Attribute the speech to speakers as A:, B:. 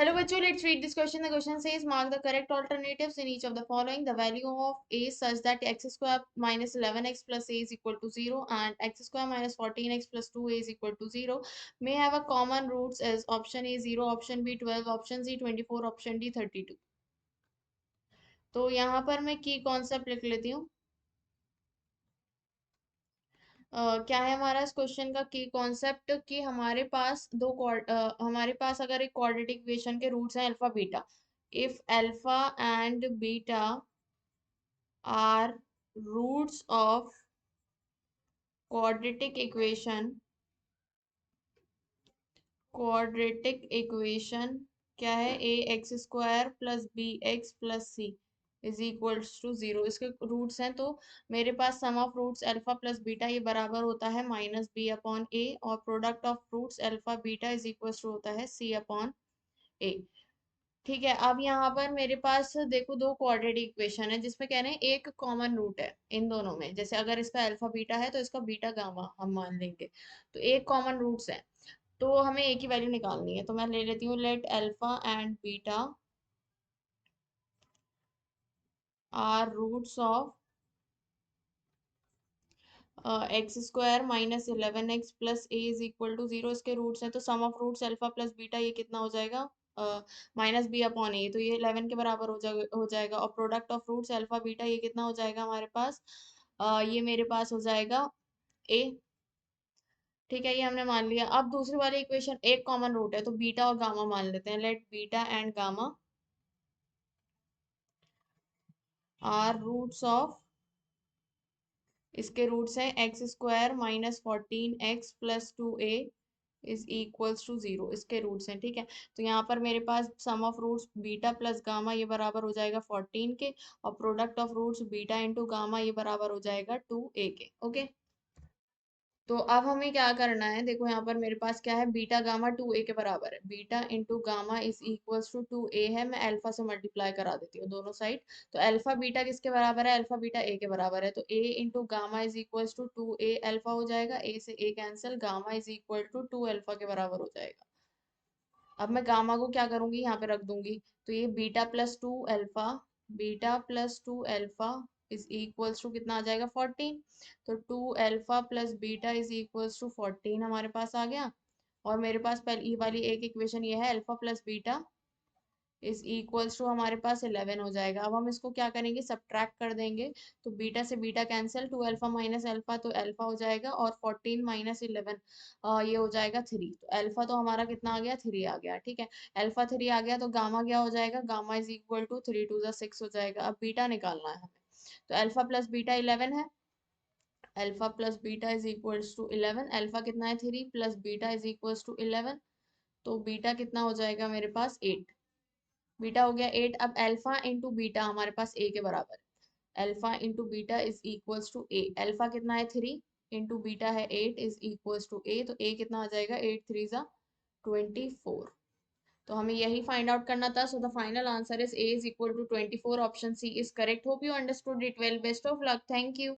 A: Hello, bachcho. Let's read this question. The question says, mark the correct alternatives in each of the following. The value of a is such that x square minus 11x plus a is equal to 0 and x square minus 14x plus 2a is equal to 0 may have a common roots as option A 0, option B 12, option C 24, option D 32. तो यहाँ पर मैं की concept लिख लेती हूँ। क्या है हमारा इस क्वेश्चन का की कॉन्सेप्ट कि हमारे पास अगर एक क्वाड्रेटिक इक्वेशन के रूट्स हैं alpha beta, if alpha and beta are roots of quadratic equation क्या है a x square plus b x plus c is equals to 0, इसके रूट्स हैं। तो मेरे पास sum of roots alpha plus beta ये बराबर होता है माइनस बी अपॉन ए, और product of roots alpha beta is equals to होता है सी अपॉन ए। ठीक है, अब यहाँ पर मेरे पास देखो दो क्वाड्रेटिक इक्वेशन है जिसमें कह रहे हैं एक कॉमन रूट है इन दोनों में। जैसे अगर इसका अल्फा बीटा है तो इसका बीटा गामा हम मान लेंगे, तो एक कॉमन रूट्स है। तो हमें एक ही वैल्यू निकालनी है, तो मैं ले लेती हूँ let alpha and beta are roots of x square minus 11x plus a is equal to 0, इसके रूट्स हैं। तो sum of roots alpha plus beta ये कितना हो जाएगा, माइनस बी अपॉन ए, तो ये 11 के बराबर हो जाएगा। और product of roots alpha beta ये कितना हो जाएगा हमारे पास, ये मेरे पास हो जाएगा ए। ठीक है, ये हमने मान लिया। अब दूसरी वाली इक्वेशन एक कॉमन रूट है तो बीटा और गामा मान लेते हैं। Let beta and gamma are roots of, इसके रूट्स हैं x square minus 14x plus 2a is equals to 0, इसके रूट्स हैं। ठीक है, तो यहाँ पर मेरे पास sum of roots beta plus gamma ये बराबर हो जाएगा 14 के, और product of roots beta into gamma ये बराबर हो जाएगा 2a के। ओके, तो अब हमें क्या करना है, देखो यहाँ पर मेरे पास क्या है, बीटा गामा 2a के बराबर है। Beta into gamma is equals to 2a है, मैं अल्फा से मल्टीप्लाई करा देती हूँ दोनों साइड। तो अल्फा बीटा किसके बराबर है, अल्फा बीटा a के बराबर है, तो a into gamma is equals to 2a alpha हो जाएगा, a से a cancel, gamma is equal to 2 alpha के बराबर हो जाएगा। अब मैं गामा को क्या करूंगी, यहाँ पे रख दूंगी, तो ये beta plus 2 alpha, beta plus 2 alpha is equals to कितना आ जाएगा 14। तो 2 alpha plus beta is equals to 14 हमारे पास आ गया। और मेरे पास पहली वाली एक इक्वेशन ये है, alpha plus beta is equals to हमारे पास 11 हो जाएगा। अब हम इसको क्या करेंगे, सब्ट्रैक्ट कर देंगे। तो बीटा से beta cancel, 2 alpha minus alpha तो अल्फा हो जाएगा, और 14 माइनस 11 ये हो जाएगा 3। तो अल्फा तो हमारा कितना आ गया, 3 आ गया। ठीक है, अल्फा 3 आ गया, तो गामा क्या हो जाएगा, gamma is equal to 3 to the 6 हो जाएगा। अब बीटा निकालना है हमें, तो अल्फा प्लस बीटा 11 है, alpha plus beta is equals to 11, alpha कितना है 3 plus beta is equals to 11, तो बीटा कितना हो जाएगा मेरे पास 8। बीटा हो गया 8। अब अल्फा इंटू बीटा हमारे पास ए के बराबर है, alpha into beta is equals to A. Alpha कितना है 3 इंटू बीटा है 8 इज इक्वल्स टू ए, तो ए कितना आ जाएगा 8 3 जा 24। तो हमें यही फाइंड आउट करना था। So the final answer is A is equal to 24, option C is correct. Hope you understood it well, best of luck, thank you.